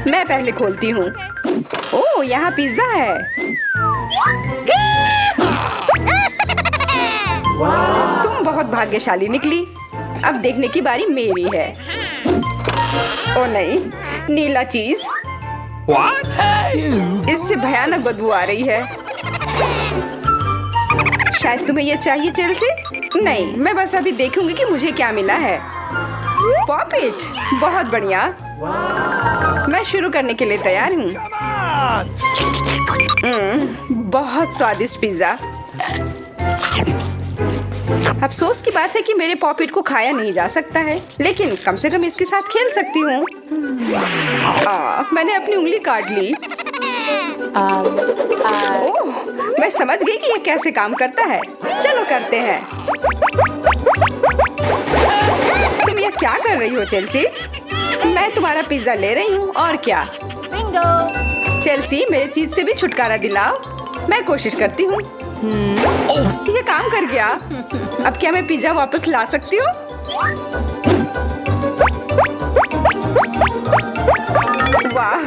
मैं पहले खोलती हूँ। ओह, यहाँ पिज्जा है। तुम बहुत भाग्यशाली निकली। अब देखने की बारी मेरी है। ओ नहीं, नीला चीज। इससे भयानक बदबू आ रही है। शायद तुम्हें यह चाहिए चेल्सी? नहीं, मैं बस अभी देखूंगी कि मुझे क्या मिला है। पॉपिट, बहुत बढ़िया। मैं शुरू करने के लिए तैयार हूँ। बहुत स्वादिष्ट पिज्जा। अफसोस की बात है कि मेरे पॉपिट को खाया नहीं जा सकता है, लेकिन कम से कम इसके साथ खेल सकती हूँ। मैंने अपनी उंगली काट ली। ओह, मैं समझ गई कि यह कैसे काम करता है। चलो करते हैं। तुम यह क्या कर रही हो चेल्सी? मैं तुम्हारा पिज्जा ले रही हूँ, और क्या। बिंगो। चेल्सी, मेरे चीज से भी छुटकारा दिलाओ। मैं कोशिश करती हूँ। ये काम कर गया। अब क्या मैं पिज्जा वापस ला सकती हूँ? वाह,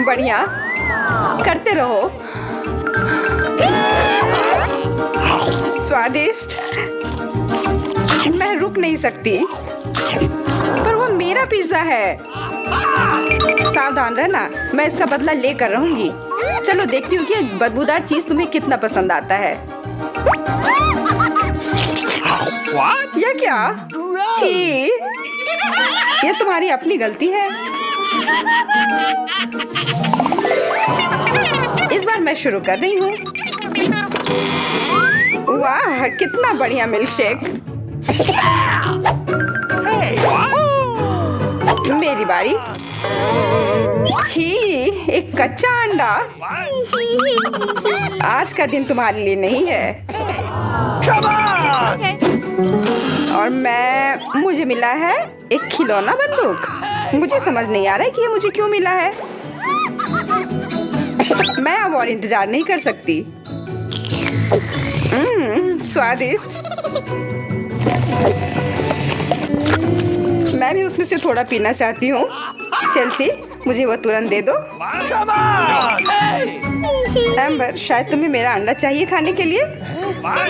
बढ़िया। करते रहो। स्वादिष्ट। मैं रुक नहीं सकती। पर वो मेरा पिज्जा है। सावधान रहना, मैं इसका बदला लेकर रहूंगी। चलो देखती हूँ कि बदबूदार चीज तुम्हें कितना पसंद आता है। यह क्या? छी, ये तुम्हारी अपनी गलती है। इस बार मैं शुरू कर रही हूँ। वाह, कितना बढ़िया मिल्कशेक। मेरी बारी। छी, एक कच्चा अंडा। आज का दिन तुम्हारे लिए नहीं है। और मुझे मिला है एक खिलौना बंदूक। मुझे समझ नहीं आ रहा है कि ये मुझे क्यों मिला है। मैं अब और इंतजार नहीं कर सकती। स्वादिष्ट। मैं भी उसमें से थोड़ा पीना चाहती हूँ। चेल्सी, मुझे वो तुरंत दे दो। एम्बर, शायद तुम्हें मेरा अंडा चाहिए खाने के लिए।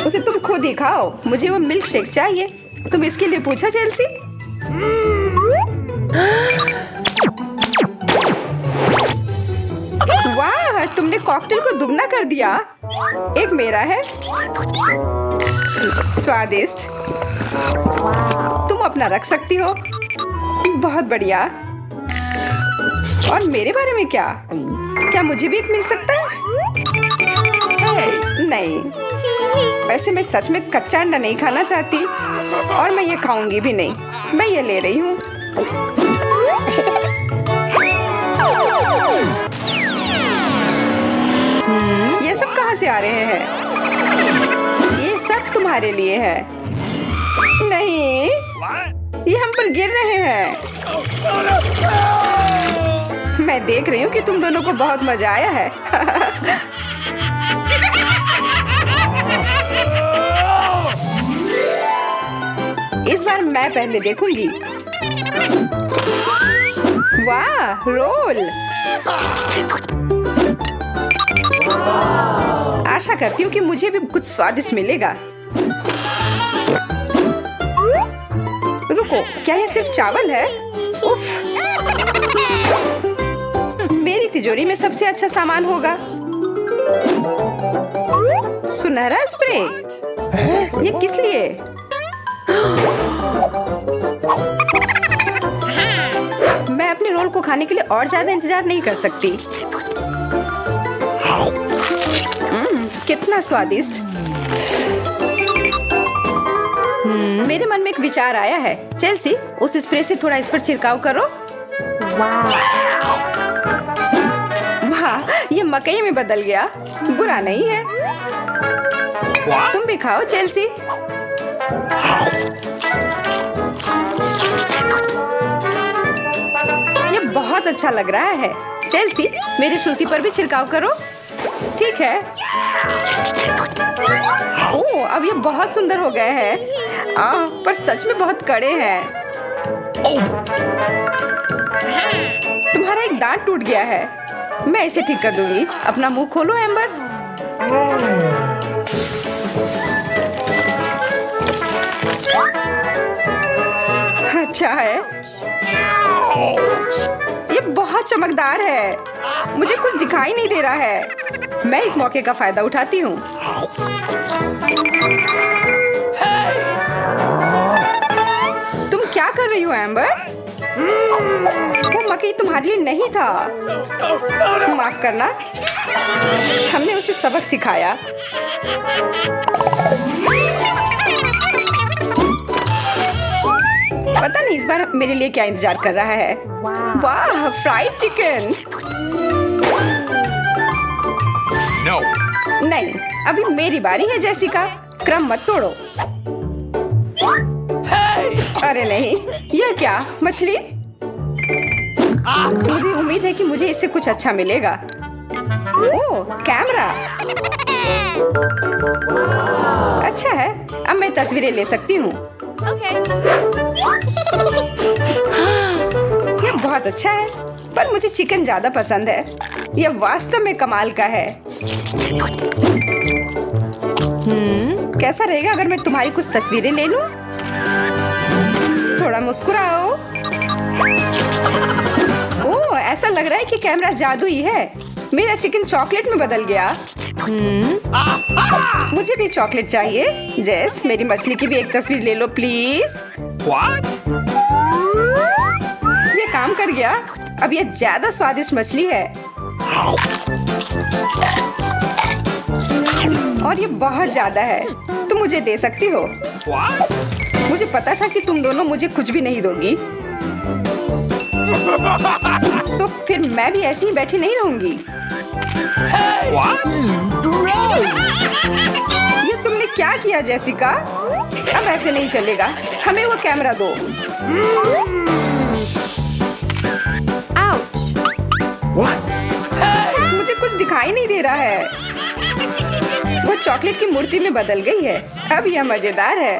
उसे तुम खुद ही खाओ। मुझे वो मिल्क शेक चाहिए। तुम इसके लिए पूछा चेल्सी? वाह, तुमने कॉकटेल को दुगना कर दिया। एक मेरा है। स्वादिष्ट। तुम अपना रख सकती हो। बहुत बढ़िया। और मेरे बारे में क्या मुझे भी एक मिल सकता है? नहीं, वैसे मैं सच में कच्चा अंडा नहीं खाना चाहती, और मैं ये खाऊंगी भी नहीं। मैं ये ले रही हूँ। ये सब कहाँ से आ रहे हैं? ये सब तुम्हारे लिए है। नहीं, ये हम पर गिर रहे हैं। मैं देख रही हूँ कि तुम दोनों को बहुत मजा आया है। इस बार मैं पहले देखूंगी। वाह, रोल। आशा करती हूँ कि मुझे भी कुछ स्वादिष्ट मिलेगा। रुको, क्या ये सिर्फ चावल है? उफ, मेरी तिजोरी में सबसे अच्छा सामान होगा। सुनहरा स्प्रे। ये किस लिए? मैं अपने रोल को खाने के लिए और ज्यादा इंतजार नहीं कर सकती। कितना स्वादिष्ट। मेरे मन में एक विचार आया है। चेल्सी, उस स्प्रे से थोड़ा इस पर छिड़काव करो। वाह, ये मकई में बदल गया। बुरा नहीं है। तुम भी खाओ चेल्सी। ये बहुत अच्छा लग रहा है। चेल्सी, मेरी सुशी पर भी छिड़काव करो। ठीक है। ओह, अब ये बहुत सुंदर हो गए हैं। पर सच में बहुत कड़े हैं। तुम्हारा एक दांत टूट गया है। मैं इसे ठीक कर दूंगी। अपना मुंह खोलो एम्बर। अच्छा है। ये बहुत चमकदार है। मुझे कुछ दिखाई नहीं दे रहा है। मैं इस मौके का फायदा उठाती हूँ। तुम क्या कर रही हो एम्बर? वो मकई तुम्हारे लिए नहीं था। माफ करना, हमने उसे सबक सिखाया। पता नहीं इस बार मेरे लिए क्या इंतजार कर रहा है। वाह, फ्राइड चिकन। No. नहीं, अभी मेरी बारी है जेसिका। क्रम मत तोड़ो। अरे नहीं, यह क्या? मछली? मुझे उम्मीद है कि मुझे इससे कुछ अच्छा मिलेगा। ओह, कैमरा। अच्छा है, अब मैं तस्वीरें ले सकती हूँ। यह बहुत अच्छा है, पर मुझे चिकन ज्यादा पसंद है। यह वास्तव में कमाल का है। कैसा रहेगा अगर मैं तुम्हारी कुछ तस्वीरें ले लूं? थोड़ा मुस्कुराओ। ओह, ऐसा लग रहा है कि कैमरा जादुई है। मेरा चिकन चॉकलेट में बदल गया। मुझे भी चॉकलेट चाहिए। जेस, मेरी मछली की भी एक तस्वीर ले लो प्लीज। What? ये काम कर गया। अब ये ज्यादा स्वादिष्ट मछली है और ये बहुत ज्यादा है। तुम मुझे दे सकती हो। What? मुझे पता था कि तुम दोनों मुझे कुछ भी नहीं दोगी, तो फिर मैं भी ऐसी ही बैठी नहीं रहूंगी। What? ये तुमने क्या किया जेसिका? अब ऐसे नहीं चलेगा। हमें वो कैमरा दो। Ouch. What? मुझे कुछ दिखाई नहीं दे रहा है। वो चॉकलेट की मूर्ति में बदल गई है। अब यह मजेदार है।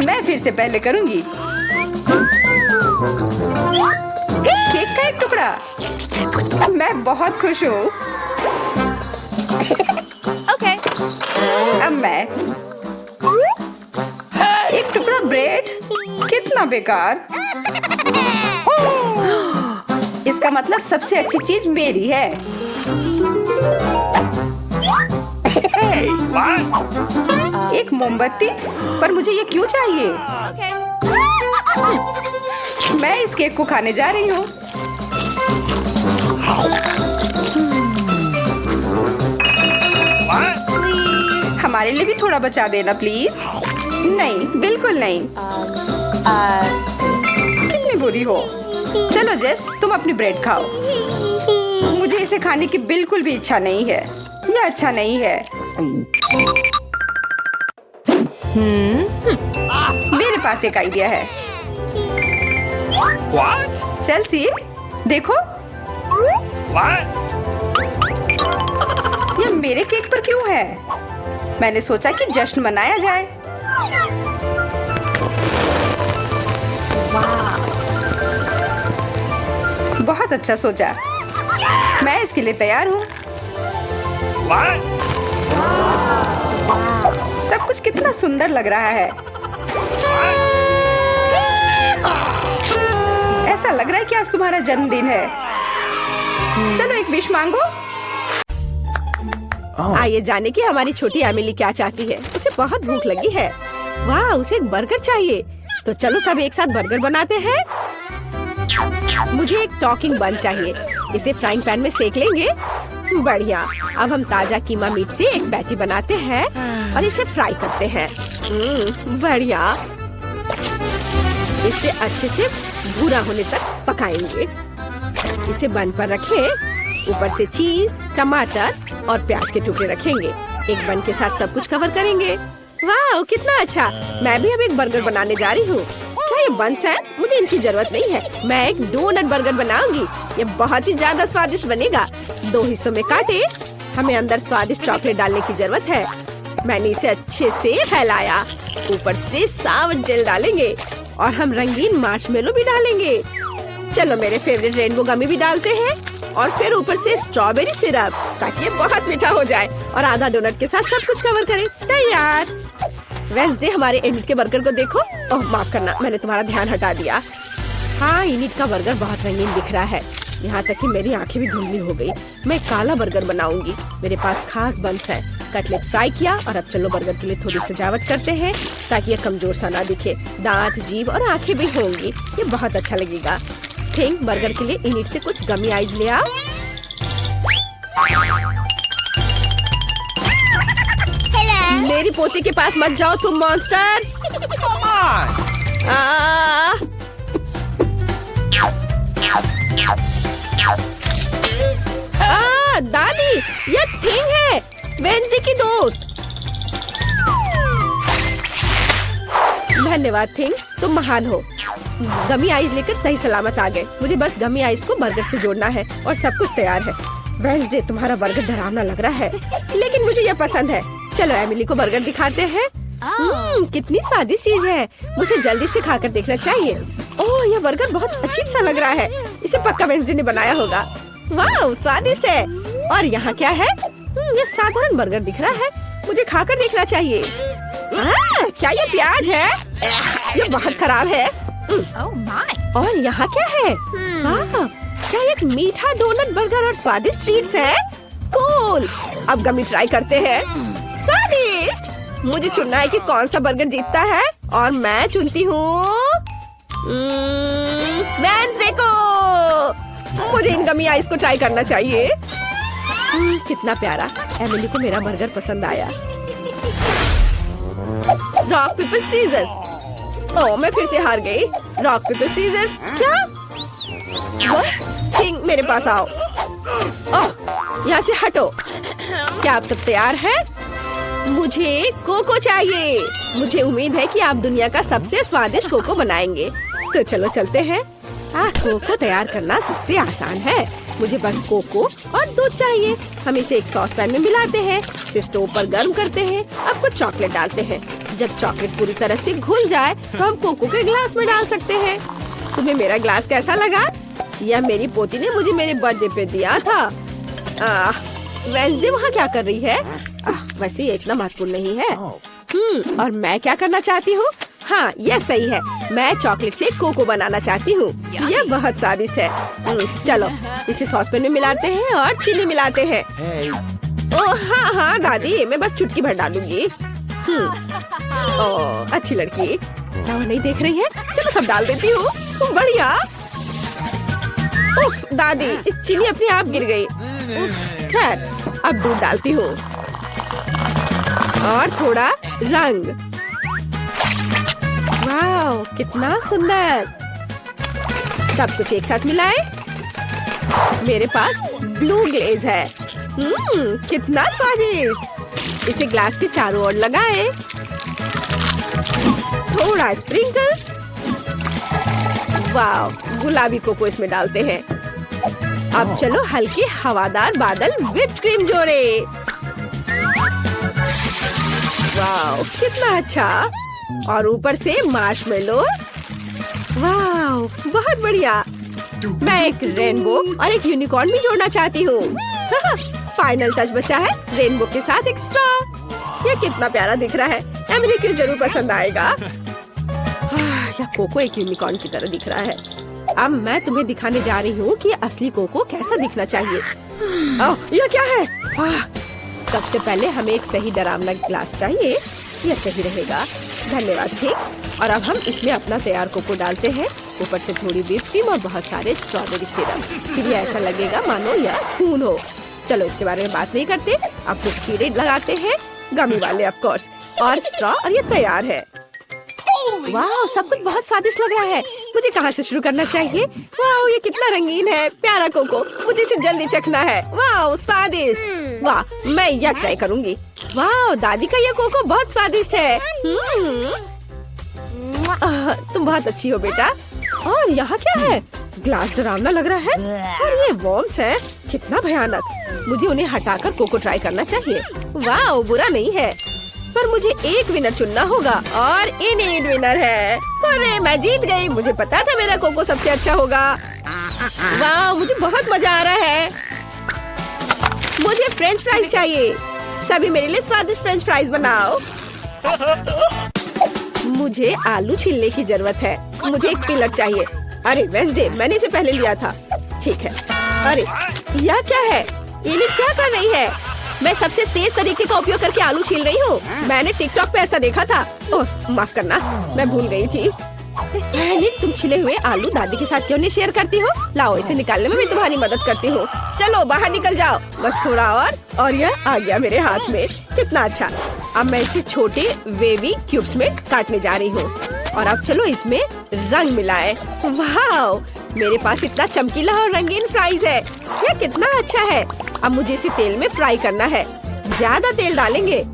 मैं फिर से पहले करूंगी। केक का एक टुकड़ा। मैं बहुत खुश हूँ। Okay. अब मैं एक टुकड़ा ब्रेड। कितना बेकार। इसका मतलब सबसे अच्छी चीज मेरी है। Hey, what? एक मोमबत्ती, पर मुझे ये क्यों चाहिए? Okay. मैं इस केक को खाने जा रही हूँ। What? हमारे लिए भी थोड़ा बचा देना प्लीज। नहीं, बिल्कुल नहीं। कितनी बुरी हो। चलो जेस, तुम अपनी ब्रेड खाओ। मुझे इसे खाने की बिल्कुल भी इच्छा नहीं है। यह अच्छा नहीं है। मेरे पास एक आइडिया है। What? चेल्सी, देखो, What? यह मेरे केक पर क्यों है? मैंने सोचा कि जश्न मनाया जाए। बहुत अच्छा सोचा। मैं इसके लिए तैयार हूँ। What? सब कुछ कितना सुंदर लग रहा है। ऐसा लग रहा है कि आज तुम्हारा जन्मदिन है। चलो एक विश मांगो। आइए जाने कि हमारी छोटी एमिली क्या चाहती है। उसे बहुत भूख लगी है। वाह, उसे एक बर्गर चाहिए। तो चलो सब एक साथ बर्गर बनाते हैं। मुझे एक टॉकिंग बन चाहिए। इसे फ्राइंग पैन में सेक लेंगे। बढ़िया। अब हम ताजा कीमा मीट से एक पैटी बनाते हैं और इसे फ्राई करते हैं। बढ़िया। इसे अच्छे से भूरा होने तक पकाएंगे। इसे बन पर रखें। ऊपर से चीज, टमाटर और प्याज के टुकड़े रखेंगे। एक बन के साथ सब कुछ कवर करेंगे। वाह, कितना अच्छा। मैं भी अब एक बर्गर बनाने जा रही हूँ। क्या ये बंस है? मुझे इनकी जरूरत नहीं है। मैं एक डोनट बर्गर बनाऊंगी। ये बहुत ही ज्यादा स्वादिष्ट बनेगा। 2 हिस्सों में काटे। हमें अंदर स्वादिष्ट चॉकलेट डालने की जरूरत है। मैंने इसे अच्छे से फैलाया। ऊपर से सावर जेल डालेंगे। और हम रंगीन मार्शमेलो भी डालेंगे। चलो मेरे फेवरेट रेनबो गमी भी डालते हैं और फिर ऊपर से स्ट्रॉबेरी सिरप, ताकि ये बहुत मीठा हो जाए और आधा डोनट के साथ सब कुछ कवर करें। तैयार। वेंसडे, हमारे इनिट के बर्गर को देखो। ओह माफ करना, मैंने तुम्हारा ध्यान हटा दिया। हाँ, इनिट का बर्गर बहुत रंगीन दिख रहा है, यहाँ तक कि मेरी आंखें भी धुंधली हो गई। मैं काला बर्गर बनाऊंगी। मेरे पास खास बंस है। कटलेट फ्राई किया और अब चलो बर्गर के लिए थोड़ी सजावट करते हैं ताकि ये कमजोर सा ना दिखे। दांत, जीभ और आंखें भी होंगी, ये बहुत अच्छा लगेगा। थिंक बर्गर के लिए इनिट से कुछ गमी आइज ले आओ। मेरी पोती के पास मत जाओ तुम मॉन्स्टर। Come on! दादी, ये थिंग है, वेंसडे की दोस्त। धन्यवाद थिंग, तुम महान हो। गमी आइस लेकर सही सलामत आ गए। मुझे बस गमी आइस को बर्गर से जोड़ना है और सब कुछ तैयार है। वेंसडे, तुम्हारा बर्गर डरावना लग रहा है, लेकिन मुझे ये पसंद है। चलो एमिली को बर्गर दिखाते हैं। कितनी स्वादिष्ट चीज है, मुझे जल्दी से खाकर देखना चाहिए। ओह, यह बर्गर बहुत अजीब सा लग रहा है। इसे पक्का वेंसडे ने बनाया होगा। वाह, स्वादिष्ट है। और यहाँ क्या है? ये साधारण बर्गर दिख रहा है, मुझे खाकर देखना चाहिए। क्या ये प्याज है? ये बहुत खराब है। Oh my! और यहाँ क्या है? वाह, क्या एक मीठा डोनट बर्गर और स्वादिष्ट ट्रीट्स है? कूल। अब गमी ट्राई करते हैं। स्वादिष्ट। मुझे चुनना है कि कौन सा बर्गर जीतता है और मैं चुनती हूँ वेंसडे को। मुझे इन गमी आइस को ट्राई करना चाहिए। कितना प्यारा। एमिली को मेरा बर्गर पसंद आया। Rock paper seizures. ओह, मैं फिर से हार गई। Rock paper scissors. क्या? किंग, मेरे पास आओ। ओह, यहाँ से हटो। क्या आप सब तैयार हैं? मुझे कोको चाहिए। मुझे उम्मीद है कि आप दुनिया का सबसे स्वादिष्ट कोको बनाएंगे। तो चलो चलते हैं। कोको तैयार करना सबसे आसान है। मुझे बस कोको और दूध चाहिए। हम इसे एक सॉस पैन में मिलाते हैं, इसे स्टोव पर गर्म करते हैं। अब कुछ चॉकलेट डालते हैं। जब चॉकलेट पूरी तरह से घुल जाए तो हम कोको के ग्लास में डाल सकते हैं। तुम्हें मेरा ग्लास कैसा लगा? यह मेरी पोती ने मुझे मेरे बर्थडे पे दिया था। वेंसडे वहाँ क्या कर रही है? वैसे ये इतना महत्वपूर्ण नहीं है। और मैं क्या करना चाहती हूँ? हाँ, यह सही है। मैं चॉकलेट से कोको बनाना चाहती हूँ। यह बहुत स्वादिष्ट है। चलो इसे सॉस पैन में मिलाते हैं और चीनी मिलाते हैं। ओह हाँ हाँ दादी, मैं बस चुटकी भर डालूंगी। ओह, अच्छी लड़की। क्या वो नहीं देख रही है? चलो सब डाल देती हूँ। बढ़िया। उफ, दादी, चीनी अपने आप गिर गई। खैर, अब दूध डालती हूँ और थोड़ा रंग। वाह, कितना सुंदर। सब कुछ एक साथ मिलाए। मेरे पास ब्लू ग्लेज है। कितना स्वादिष्ट। इसे ग्लास के चारों ओर लगाएं। थोड़ा स्प्रिंकल। वाह, गुलाबी कोको इसमें डालते हैं। अब चलो हल्के हवादार बादल व्हिप्ड क्रीम जोड़े। वाह, कितना अच्छा। और ऊपर से मार्शमेलो। वाह, बहुत बढ़िया। मैं एक रेनबो और एक यूनिकॉर्न भी जोड़ना चाहती हूँ। फाइनल टच बचा है, रेनबो के साथ एक स्ट्रॉ। यह कितना प्यारा दिख रहा है। एमिली को जरूर पसंद आएगा। यह कोको एक यूनिकॉर्न की तरह दिख रहा है। अब मैं तुम्हें दिखाने जा रही हूँ कि असली कोको कैसा दिखना चाहिए। यह क्या है? सबसे पहले हमें एक सही डरावना ग्लास चाहिए। यह सही रहेगा। धन्यवाद ठीक। और अब हम इसमें अपना तैयार कोको डालते हैं। ऊपर से थोड़ी व्हिप क्रीम और बहुत सारे स्ट्रॉबेरी सिरप। फिर ये ऐसा लगेगा मानो यह खून हो। चलो इसके बारे में बात नहीं करते। अब कुछ कीड़े लगाते हैं, गमी वाले ऑफ कोर्स, और स्ट्रॉ, और ये तैयार है। वाह, सब कुछ बहुत स्वादिष्ट लग रहा है। मुझे कहाँ से शुरू करना चाहिए? वाह, ये कितना रंगीन है। प्यारा कोको, मुझे इसे जल्दी चखना है। वाह, स्वादिष्ट। वाह, मैं यह ट्राई करूंगी। वाह, दादी का यह कोको बहुत स्वादिष्ट है। तुम बहुत अच्छी हो बेटा। और यहाँ क्या है? ग्लास डरावना लग रहा है और ये वॉर्म्स है। कितना भयानक। मुझे उन्हें हटाकर कोको ट्राई करना चाहिए। वाह, बुरा नहीं है। पर मुझे एक विनर चुनना होगा और इनीड विनर है। अरे मैं जीत गई, मुझे पता था मेरा कोको सबसे अच्छा होगा। वाह, मुझे बहुत मजा आ रहा है। मुझे फ्रेंच फ्राइज चाहिए। सभी मेरे लिए स्वादिष्ट फ्रेंच फ्राइज बनाओ। मुझे आलू छीलने की जरूरत है। मुझे एक पिलर चाहिए। अरे वेंसडे, मैंने इसे पहले लिया था। ठीक है। अरे यह क्या है? ये क्या कर रही है? मैं सबसे तेज तरीके का उपयोग करके आलू छील रही हूँ। मैंने टिकटॉक पे ऐसा देखा था। ओह माफ करना, मैं भूल गई थी। तुम छिले हुए आलू दादी के साथ क्यों नहीं शेयर करती हो? लाओ, इसे निकालने में मैं तुम्हारी मदद करती हूँ। चलो बाहर निकल जाओ। बस थोड़ा और यह आ गया मेरे हाथ में। कितना अच्छा। अब मैं इसे छोटे वेवी क्यूब्स में काटने जा रही हूँ। और अब चलो इसमें रंग मिलाएं। वाह, मेरे पास इतना चमकीला और रंगीन फ्राइज है। यह कितना अच्छा है। अब मुझे इसे तेल में फ्राई करना है। ज्यादा तेल डालेंगे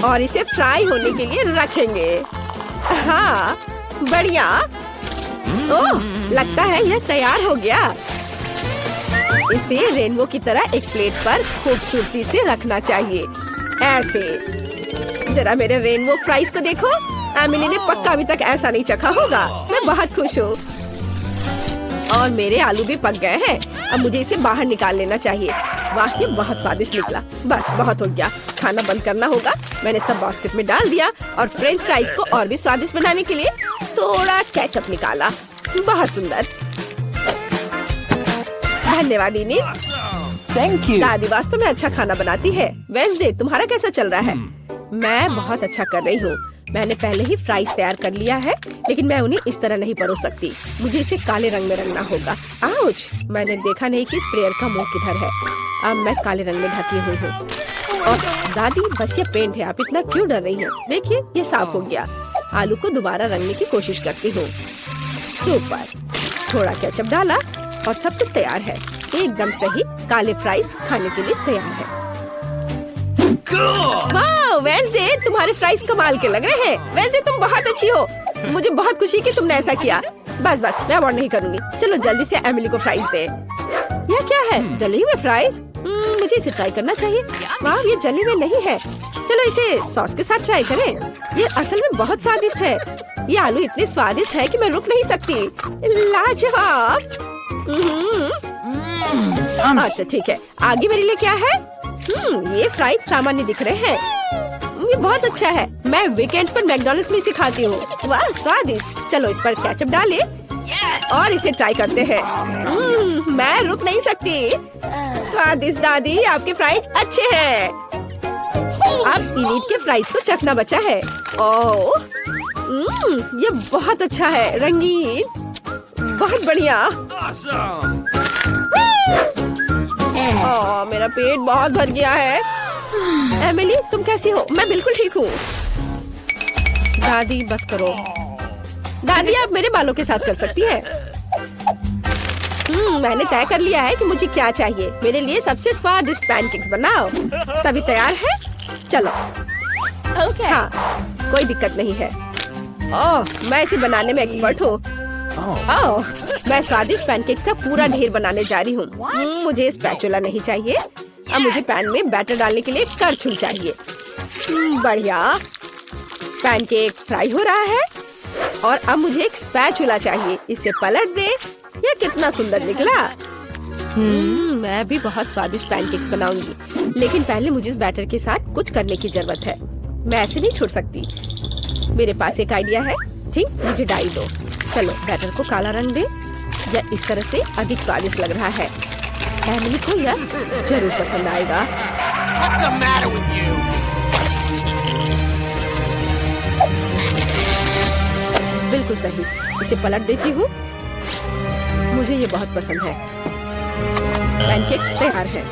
और इसे फ्राई होने के लिए रखेंगे। हाँ, बढ़िया। ओह, लगता है यह तैयार हो गया। इसे रेनबो की तरह एक प्लेट पर खूबसूरती से रखना चाहिए। ऐसे। जरा मेरे रेनबो फ्राइज को देखो। एमिली ने पक्का अभी तक ऐसा नहीं चखा होगा। मैं बहुत खुश हूँ। और मेरे आलू भी पक गए हैं। अब मुझे इसे बाहर निकाल लेना चाहिए। वाह, ये बहुत स्वादिष्ट निकला। बस बहुत हो गया, खाना बंद करना होगा। मैंने सब बास्केट में डाल दिया और फ्रेंच फ्राइज को और भी स्वादिष्ट बनाने के लिए थोड़ा केचप निकाला। बहुत सुंदर। धन्यवाद इनी। Thank you. दादी वास्तव में अच्छा खाना बनाती है। वेंसडे, तुम्हारा कैसा चल रहा है? मैं बहुत अच्छा कर रही हूँ। मैंने पहले ही फ्राइज तैयार कर लिया है, लेकिन मैं उन्हें इस तरह नहीं परोस सकती। मुझे इसे काले रंग में रंगना होगा। आउच! मैंने देखा नहीं कि स्प्रेयर का मुंह किधर है। अब मैं काले रंग में ढकी हुई हूँ। और दादी, बस ये पेंट है, आप इतना क्यों डर रही हैं? देखिए, ये साफ हो गया। आलू को दोबारा रंगने की कोशिश करती हूँ। सुपर। थोड़ा केचप डाला और सब कुछ तैयार है। एकदम सही। काले फ्राइज खाने के लिए तैयार है। वाह वेंसडे, तुम्हारे फ्राइज कमाल के लग रहे हैं। वेंसडे, तुम बहुत अच्छी हो। मुझे बहुत खुशी कि तुमने ऐसा किया। बस मैं और नहीं करूँगी। चलो जल्दी से एमिली को फ्राइज दे। यह क्या है? जले हुए फ्राइज? मुझे इसे ट्राई करना चाहिए। वाह, ये जले हुए नहीं है। चलो इसे सॉस के साथ ट्राई करें। ये असल में बहुत स्वादिष्ट है। ये आलू इतने स्वादिष्ट है कि मैं रुक नहीं सकती। लाजवाब। अच्छा ठीक है, आगे मेरे लिए क्या है? ये फ्राइज सामान्य दिख रहे हैं। ये बहुत अच्छा है। मैं वीकेंड्स पर मैकडॉनल्ड्स में इसे खाती हूँ। वाह स्वादिष्ट। चलो इस पर केचप डालें और इसे ट्राई करते हैं। मैं रुक नहीं सकती। स्वादिष्ट दादी, आपके फ्राइज अच्छे हैं। अब इनीट के फ्राइज को चखना बचा है। ओह, ये बहुत अच्छा है, रंगीन, बहुत बढ़िया। मेरा पेट बहुत भर गया है। एमिली, तुम कैसी हो? मैं बिल्कुल ठीक हूँ। दादी बस करो। दादी, आप मेरे बालों के साथ कर सकती है। मैंने तय कर लिया है कि मुझे क्या चाहिए। मेरे लिए सबसे स्वादिष्ट पैनकेक्स बनाओ। सभी तैयार है? चलो। हाँ, कोई दिक्कत नहीं है। ओह, मैं इसे बनाने में एक्सपर्ट हूँ। ओह, मैं स्वादिष्ट पैनकेक का पूरा ढेर बनाने जा रही हूँ। मुझे स्पैचुला नहीं चाहिए। अब मुझे पैन में बैटर डालने के लिए करछुल चाहिए। बढ़िया। पैनकेक फ्राई हो रहा है और अब मुझे एक स्पैचुला चाहिए। इसे पलट दे। यह कितना सुंदर निकला। मैं भी बहुत स्वादिष्ट पैनकेक्स बनाऊंगी, लेकिन पहले मुझे इस बैटर के साथ कुछ करने की जरूरत है। मैं ऐसे नहीं छोड़ सकती। मेरे पास एक आइडिया है। ठीक, मुझे डाई दो। चलो बैटर को काला रंग दे। यह इस तरह से अधिक स्वादिष्ट लग रहा है। एमिली को यह जरूर पसंद आएगा। What's the matter with you? बिल्कुल सही। इसे पलट देती हूँ। मुझे ये बहुत पसंद है। पैनकेक्स तैयार हैं।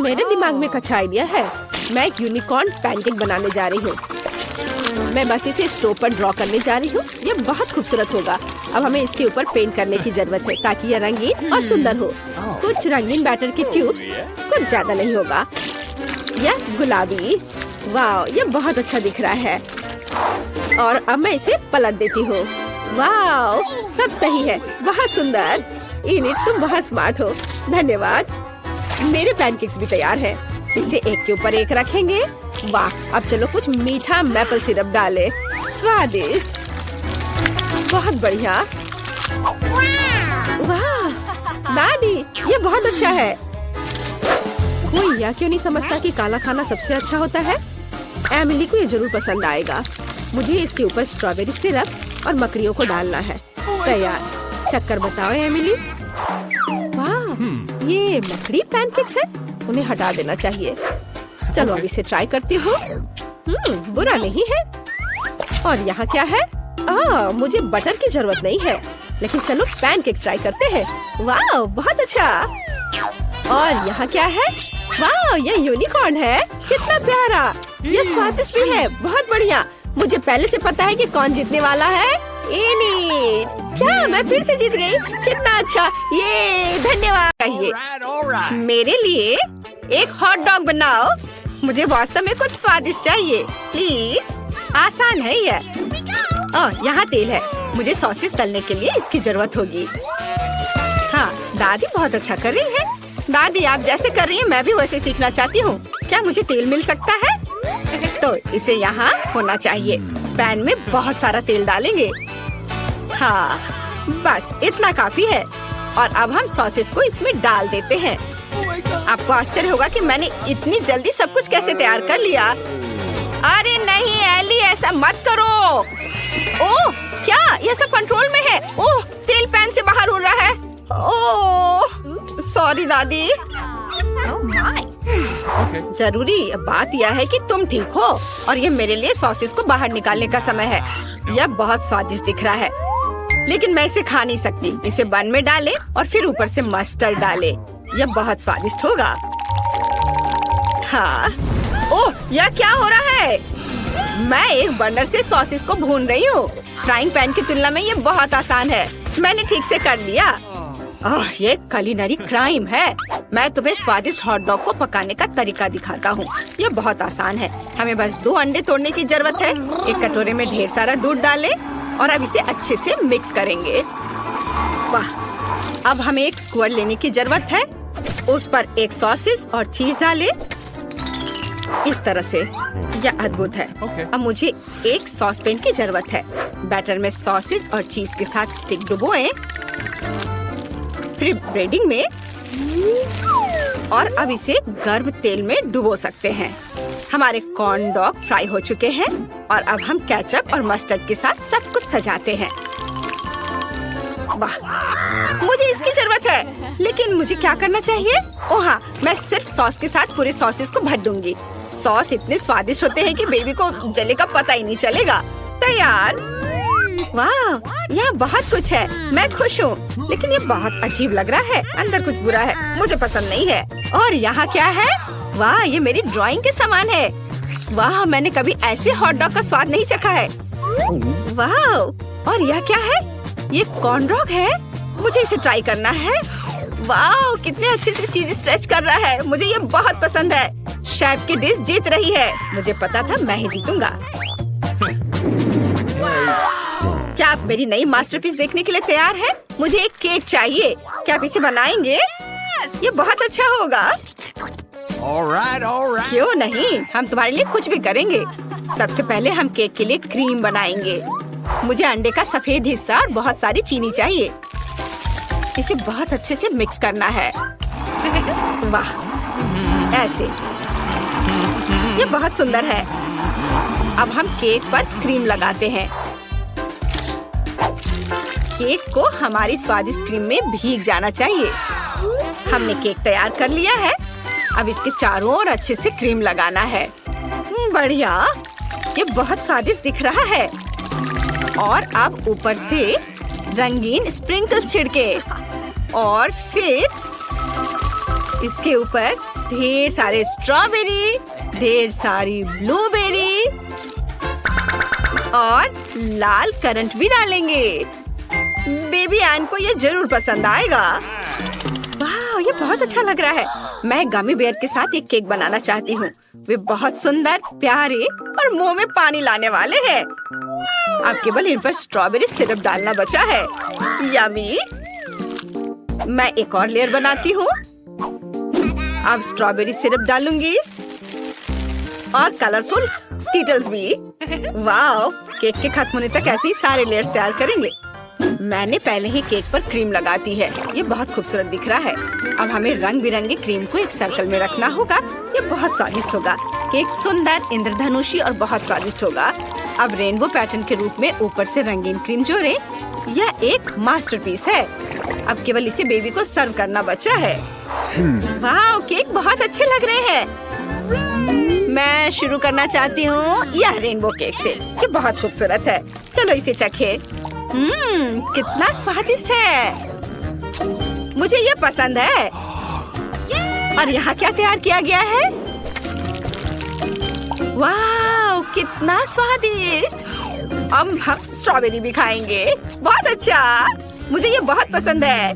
मेरे दिमाग में एक अच्छा आइडिया है। मैं एक यूनिकॉर्न पैनकेक बनाने जा रही हूँ। मैं बस इसे स्टोव पर ड्रॉ करने जा रही हूँ। ये बहुत खूबसूरत होगा। अब हमें इसके ऊपर पेंट करने की जरूरत है ताकि यह रंगीन और सुंदर हो। कुछ रंगीन बैटर के ट्यूब्स, कुछ ज्यादा नहीं होगा। यह गुलाबी। वाह, ये बहुत अच्छा दिख रहा है। और अब मैं इसे पलट देती हूँ। वाह, सब सही है। बहुत सुंदर। इनिट, तुम बहुत स्मार्ट हो। धन्यवाद। मेरे पैनकेक्स भी तैयार हैं। इसे एक के ऊपर एक रखेंगे। वाह, अब चलो कुछ मीठा मैपल सिरप डाले। स्वादिष्ट, बहुत बढ़िया। वाह दादी, ये बहुत अच्छा है। कोई यह क्यों नहीं समझता कि काला खाना सबसे अच्छा होता है? एमिली को ये जरूर पसंद आएगा। मुझे इसके ऊपर स्ट्रॉबेरी सिरप और मकड़ियों को डालना है। तैयार, चक्कर बताओ एमिली। वाह, ये मकड़ी पैनकेक्स है, उन्हें हटा देना चाहिए। चलो अब इसे ट्राई करती हूँ। बुरा नहीं है। और यहाँ क्या है? मुझे बटर की जरूरत नहीं है, लेकिन चलो पैनकेक ट्राई करते हैं। वाह, बहुत अच्छा। और यहाँ क्या है? वाह, ये यूनिकॉर्न है। कितना प्यारा, ये स्वादिष्ट भी है। बहुत बढ़िया। मुझे पहले से पता है कि कौन जीतने वाला है। एनिट, क्या मैं फिर से जीत गई? कितना अच्छा, ये धन्यवाद। All right. मेरे लिए एक हॉट डॉग बनाओ। मुझे वास्तव में कुछ स्वादिष्ट चाहिए, प्लीज। आसान है ये। यहाँ तेल है। मुझे सॉसेस तलने के लिए इसकी जरूरत होगी। हाँ, दादी बहुत अच्छा कर रही है। दादी, आप जैसे कर रही हैं मैं भी वैसे सीखना चाहती हूँ। क्या मुझे तेल मिल सकता है? तो इसे यहाँ होना चाहिए। पैन में बहुत सारा तेल डालेंगे। हाँ, बस इतना काफी है। और अब हम सॉसेस को इसमें डाल देते हैं। आपको आश्चर्य होगा कि मैंने इतनी जल्दी सब कुछ कैसे तैयार कर लिया। अरे नहीं एली, ऐसा मत करो। ओह, क्या ये सब कंट्रोल में है? ओह, तेल पैन से बाहर उड़ रहा है। ओह, सॉरी दादी। Oh my. जरूरी बात यह है कि तुम ठीक हो और ये मेरे लिए सॉसेस को बाहर निकालने का समय है। यह बहुत स्वादिष्ट दिख रहा है, लेकिन मैं इसे खा नहीं सकती। इसे बन में डालें और फिर ऊपर से मस्टर्ड डालें। यह बहुत स्वादिष्ट होगा। हाँ, ओह, यह क्या हो रहा है? मैं एक बर्नर से सॉसेस को भून रही हूँ। फ्राइंग पैन की तुलना में ये बहुत आसान है। मैंने ठीक से कर लिया। ये कुलिनरी क्राइम है। मैं तुम्हें स्वादिष्ट हॉट डॉग को पकाने का तरीका दिखाता हूँ। यह बहुत आसान है। हमें बस 2 अंडे तोड़ने की जरूरत है। एक कटोरे में ढेर सारा दूध डालें और अब इसे अच्छे से मिक्स करेंगे। वाह, अब हमें एक स्क्वायर लेने की जरूरत है। उस पर एक सॉसेज और चीज डालें। इस तरह से। यह अद्भुत है। अब मुझे एक सॉस पैन की जरूरत है। बैटर में सॉसेज और चीज के साथ स्टिक डुबोएं, फिर ब्रेडिंग में, और अब इसे गर्म तेल में डुबो सकते हैं। हमारे कॉर्न डॉग फ्राई हो चुके हैं और अब हम केचप और मस्टर्ड के साथ सब कुछ सजाते हैं। वाह, मुझे इसकी जरूरत है, लेकिन मुझे क्या करना चाहिए? ओह हाँ, मैं सिर्फ सॉस के साथ पूरे सॉसेस को भर दूंगी। सॉस इतने स्वादिष्ट होते हैं कि बेबी को जले का पता ही नहीं चलेगा। तैयार। वाह, यहाँ बहुत कुछ है। मैं खुश हूँ, लेकिन ये बहुत अजीब लग रहा है। अंदर कुछ बुरा है, मुझे पसंद नहीं है। और यहाँ क्या है? वाह, ये मेरी ड्राइंग के समान है। वाह, मैंने कभी ऐसे हॉट डॉग का स्वाद नहीं चखा है। वाह, और यह क्या है? ये कॉर्न डॉग है। मुझे इसे ट्राई करना है। वाह, कितने अच्छे से चीज स्ट्रेच कर रहा है। मुझे ये बहुत पसंद है। शेफ की डिश जीत रही है। मुझे पता था मैं ही जीतूंगा। क्या आप मेरी नई मास्टरपीस देखने के लिए तैयार हैं? मुझे एक केक चाहिए। क्या आप इसे बनाएंगे? ये बहुत अच्छा होगा। All right. क्यों नहीं, हम तुम्हारे लिए कुछ भी करेंगे। सबसे पहले हम केक के लिए क्रीम बनाएंगे। मुझे अंडे का सफेद हिस्सा और बहुत सारी चीनी चाहिए। इसे बहुत अच्छे से मिक्स करना है। वाह, ऐसे। ये बहुत सुंदर है। अब हम केक पर क्रीम लगाते हैं। केक को हमारी स्वादिष्ट क्रीम में भीग जाना चाहिए। हमने केक तैयार कर लिया है। अब इसके चारों ओर अच्छे से क्रीम लगाना है। बढ़िया, ये बहुत स्वादिष्ट दिख रहा है। और अब ऊपर से रंगीन स्प्रिंकल्स छिड़के और फिर इसके ऊपर ढेर सारे स्ट्रॉबेरी, ढेर सारी ब्लूबेरी और लाल करंट भी डालेंगे। बेबी एन को ये जरूर पसंद आएगा। वाह, ये बहुत अच्छा लग रहा है। मैं गमी बेयर के साथ एक केक बनाना चाहती हूँ। वे बहुत सुंदर, प्यारे और मुंह में पानी लाने वाले हैं। अब केवल इन पर स्ट्रॉबेरी सिरप डालना बचा है। यम्मी। मैं एक और लेयर बनाती हूँ। अब स्ट्रॉबेरी सिरप डालूंगी। और कलरफुल स्कीटल्स भी। वाओ, केक के खत्म होने तक ऐसे ही सारे लेयर्स तैयार करेंगे। मैंने पहले ही केक पर क्रीम लगा दी है। ये बहुत खूबसूरत दिख रहा है। अब हमें रंग बिरंगे क्रीम को एक सर्कल में रखना होगा। ये बहुत स्वादिष्ट होगा। केक सुंदर, इंद्रधनुषी और बहुत स्वादिष्ट होगा। अब रेनबो पैटर्न के रूप में ऊपर से रंगीन क्रीम जोड़े। यह एक मास्टरपीस है। अब केवल इसे बेबी को सर्व करना बचा है। वाह, केक बहुत अच्छे लग रहे हैं। मैं शुरू करना चाहती हूँ यह रेनबो केक से। ये बहुत खूबसूरत है। चलो इसे चखे। कितना स्वादिष्ट है। मुझे ये पसंद है। और यहाँ क्या तैयार किया गया है? वाह, कितना स्वादिष्ट। अब हम स्ट्रॉबेरी भी खाएंगे। बहुत अच्छा, मुझे ये बहुत पसंद है।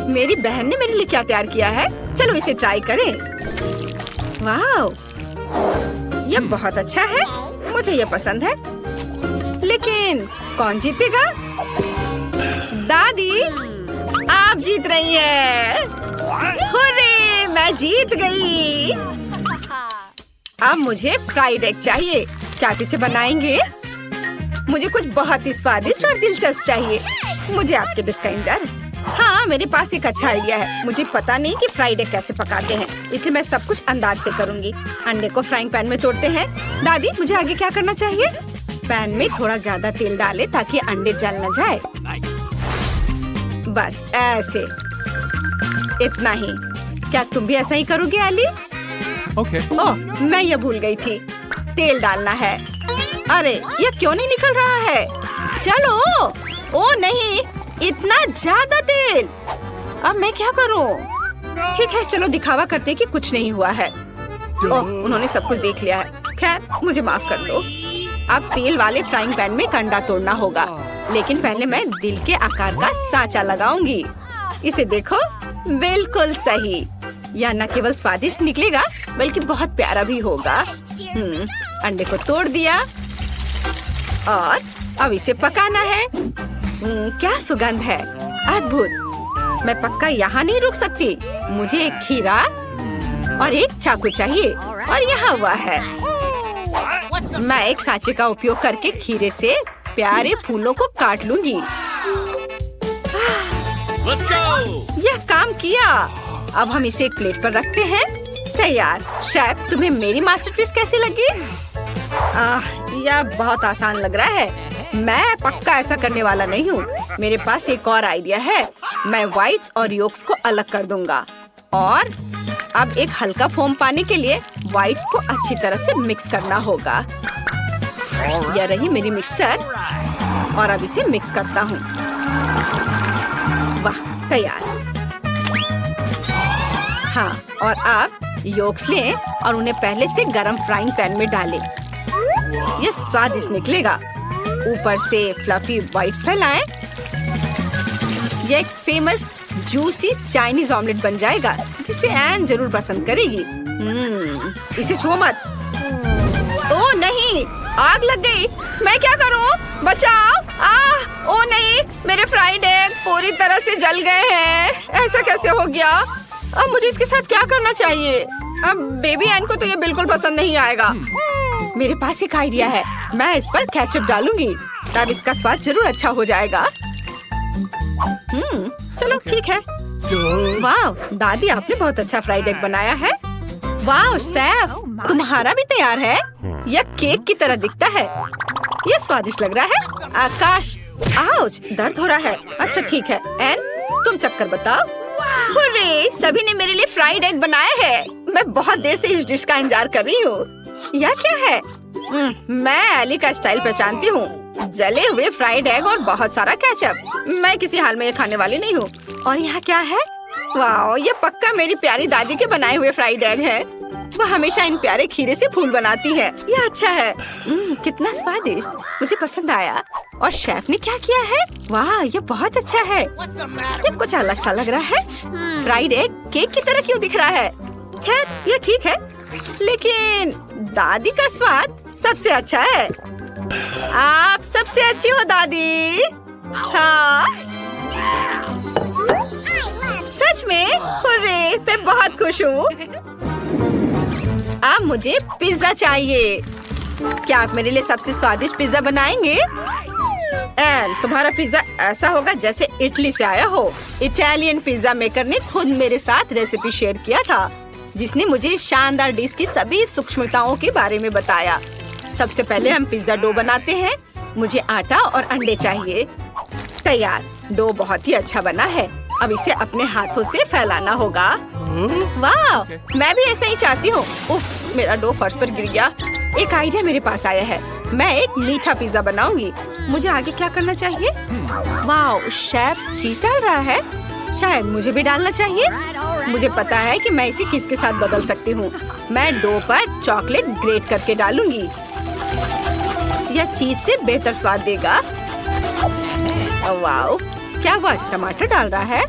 मेरी बहन ने मेरे लिए क्या तैयार किया है? चलो इसे ट्राई करें। वाह, ये बहुत अच्छा है। मुझे ये पसंद है। लेकिन कौन जीतेगा? दादी, आप जीत रही हैं। हुर्रे, मैं जीत गई। अब मुझे फ्राइड एग चाहिए। क्या आप इसे बनाएंगे? मुझे कुछ बहुत ही स्वादिष्ट और दिलचस्प चाहिए। मुझे आपके डिश का इंतजार है। हाँ, मेरे पास एक अच्छा आइडिया है। मुझे पता नहीं कि फ्राइड एग कैसे पकाते हैं, इसलिए मैं सब कुछ अंदाज से करूंगी। अंडे को फ्राइंग पैन में तोड़ते हैं। दादी, मुझे आगे क्या करना चाहिए? पैन में थोड़ा ज्यादा तेल डालें ताकि अंडे जल न जाए। बस ऐसे, इतना ही। क्या तुम भी ऐसा ही करोगे एली? Okay. ओह, मैं ये भूल गई थी। तेल डालना है। अरे, ये क्यों नहीं निकल रहा है? चलो। ओ नहीं, इतना ज्यादा तेल। अब मैं क्या करूं? ठीक है, चलो दिखावा करते कि कुछ नहीं हुआ है। ओह, उन्होंने सब कुछ देख लिया है। खैर, मुझे माफ कर दो। अब तेल वाले फ्राइंग पैन में अंडा तोड़ना होगा, लेकिन पहले मैं दिल के आकार का सांचा लगाऊंगी। इसे देखो, बिल्कुल सही। यह न केवल स्वादिष्ट निकलेगा बल्कि बहुत प्यारा भी होगा। अंडे को तोड़ दिया और अब इसे पकाना है। क्या सुगंध है, अद्भुत। मैं पक्का यहाँ नहीं रुक सकती। मुझे एक खीरा और एक चाकू चाहिए और यहाँ हुआ है। मैं एक सांचे का उपयोग करके खीरे से प्यारे फूलों को काट लूंगी। Let's go! यह काम किया। अब हम इसे एक प्लेट पर रखते हैं। तैयार। शेफ, तुम्हें मेरी मास्टरपीस कैसी लगी? यह बहुत आसान लग रहा है। मैं पक्का ऐसा करने वाला नहीं हूँ। मेरे पास एक और आइडिया है। मैं व्हाइट्स और योक्स को अलग कर दूंगा और अब एक हल्का फोम पाने के लिए व्हाइट्स को अच्छी तरह से मिक्स करना होगा। यह रही मेरी मिक्सर और अब इसे मिक्स करता हूँ। वाह, तैयार। हाँ, और अब योक्स लें और उन्हें पहले से गरम फ्राइंग पैन में डालें। यह स्वादिष्ट निकलेगा। ऊपर से फ्लफी व्हाइट्स फैलाएं। यह एक फेमस जूसी चाइनीज ऑमलेट बन जाएगा जिसे एन जरूर पसंद करेगी। इसे छुओ मत। ओ नहीं, आग लग गई। मैं क्या करूं? बचाओ। ओ नहीं, मेरे फ्राइड एग पूरी तरह से जल गए हैं। ऐसा कैसे हो गया? अब मुझे इसके साथ क्या करना चाहिए? अब बेबी एन को तो ये बिल्कुल पसंद नहीं आएगा। मेरे पास एक आइडिया है। मैं इस पर केचप डालूंगी, तब इसका स्वाद जरूर अच्छा हो जाएगा। चलो ठीक है। वाह, दादी, आपने बहुत अच्छा फ्राइड एग बनाया है। वाह शेफ, तुम्हारा भी तैयार है। यह केक की तरह दिखता है। यह स्वादिष्ट लग रहा है। आकाश, आउच, दर्द हो रहा है। अच्छा ठीक है। एन, तुम चक्कर बताओ। हुर्रे, सभी ने मेरे लिए फ्राइड एग बनाया है। मैं बहुत देर से इस डिश का इंतजार कर रही हूँ। यह क्या है? मैं एली का स्टाइल पहचानती हूँ। जले हुए फ्राइड एग और बहुत सारा केचप। मैं किसी हाल में ये खाने वाली नहीं हूँ। और यहाँ क्या है? वाह, ये पक्का मेरी प्यारी दादी के बनाए हुए फ्राइड एग है। वो हमेशा इन प्यारे खीरे से फूल बनाती है। यह अच्छा है। कितना स्वादिष्ट, मुझे पसंद आया। और शेफ ने क्या किया है? वाह, ये बहुत अच्छा है। ये कुछ अलग सा लग रहा है। फ्राइड एग केक की तरह क्यों दिख रहा है? खैर, ये ठीक है, लेकिन दादी का स्वाद सबसे अच्छा है। आप सबसे अच्छी हो दादी। हाँ, सच में। हुर्रे, मैं बहुत खुश हूँ। अब मुझे पिज्जा चाहिए। क्या आप मेरे लिए सबसे स्वादिष्ट पिज्जा बनाएंगे? एन, तुम्हारा पिज्जा ऐसा होगा जैसे इटली से आया हो। इटालियन पिज्जा मेकर ने खुद मेरे साथ रेसिपी शेयर किया था, जिसने मुझे शानदार डिश की सभी सूक्ष्मताओं के बारे में बताया। सबसे पहले हम पिज्जा डो बनाते हैं। मुझे आटा और अंडे चाहिए। तैयार, डो बहुत ही अच्छा बना है। अब इसे अपने हाथों से फैलाना होगा। वाह, मैं भी ऐसा ही चाहती हूँ। उफ, मेरा डो फर्श पर गिर गया। एक आइडिया मेरे पास आया है। मैं एक मीठा पिज्जा बनाऊंगी। मुझे आगे क्या करना चाहिए? वाह, शेफ चीज डाल रहा है। शायद मुझे भी डालना चाहिए। मुझे पता है कि मैं इसे किसके साथ बदल सकती हूँ। मैं डो पर चॉकलेट ग्रेट करके डालूंगी। यह चीज से बेहतर स्वाद देगा। वाह, क्या वो टमाटर डाल रहा है?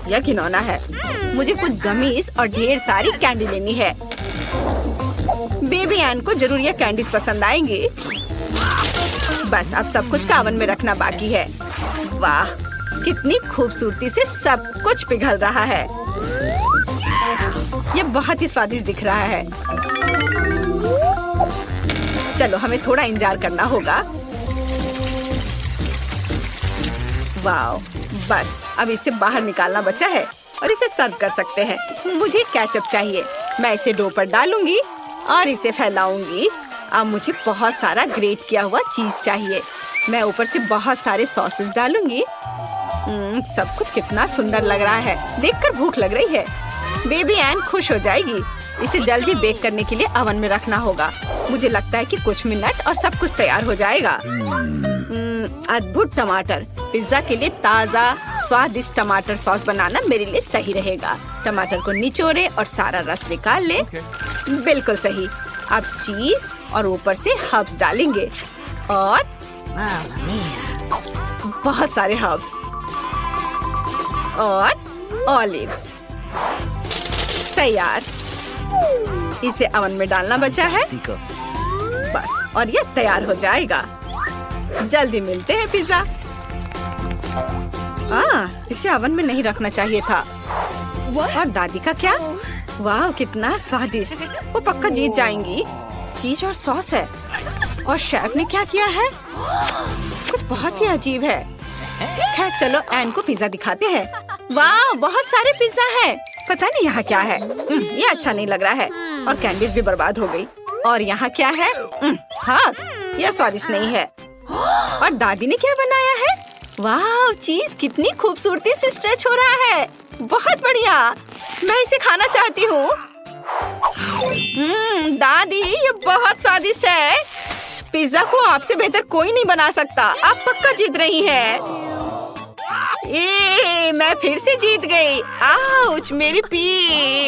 यह घिनौना है। मुझे कुछ गमीज और ढेर सारी कैंडी लेनी है। बेबी एन को जरूर ये कैंडीज पसंद आएंगी। बस अब सब कुछ का ओवन में रखना बाकी है। वाह, कितनी खूबसूरती से सब कुछ पिघल रहा है। ये बहुत ही स्वादिष्ट दिख रहा है। चलो, हमें थोड़ा इंतजार करना होगा। वाह, बस अब इसे बाहर निकालना बचा है और इसे सर्व कर सकते हैं। मुझे केचप चाहिए। मैं इसे डो पर डालूंगी और इसे फैलाऊंगी। अब मुझे बहुत सारा ग्रेट किया हुआ चीज चाहिए। मैं ऊपर से बहुत सारे सॉसेस डालूंगी। सब कुछ कितना सुंदर लग रहा है। देखकर भूख लग रही है। बेबी एन खुश हो जाएगी। इसे जल्दी बेक करने के लिए ओवन में रखना होगा। मुझे लगता है कि कुछ मिनट और सब कुछ तैयार हो जाएगा। अद्भुत टमाटर। पिज्जा के लिए ताज़ा स्वादिष्ट टमाटर सॉस बनाना मेरे लिए सही रहेगा। टमाटर को निचोड़े और सारा रस निकाल ले। बिल्कुल सही। अब चीज और ऊपर से हर्ब्स डालेंगे और बहुत सारे हर्ब्स और ऑलिव्स। तैयार। इसे ओवन में डालना बचा है। बस, और यह तैयार हो जाएगा। जल्दी मिलते हैं पिज्जा। इसे ओवन में नहीं रखना चाहिए था। और दादी का क्या? वाह, कितना स्वादिष्ट। वो पक्का जीत जाएंगी। चीज और सॉस है। और शेफ ने क्या किया है? कुछ बहुत ही अजीब है। खैर, चलो एन को पिज्जा दिखाते हैं। वाह, बहुत सारे पिज्जा हैं। पता नहीं यहाँ क्या है। ये अच्छा नहीं लग रहा है। और कैंडीज भी बर्बाद हो गई। और यहाँ क्या है? हर्ब्स। यह स्वादिष्ट नहीं है। और दादी ने क्या बनाया है? वाह, चीज कितनी खूबसूरती से स्ट्रेच हो रहा है। बहुत बढ़िया। मैं इसे खाना चाहती हूँ। दादी, ये बहुत स्वादिष्ट है। पिज्जा को आपसे बेहतर कोई नहीं बना सकता। आप पक्का जीत रही हैं। मैं फिर से जीत गई। आउच, मेरी पीठ।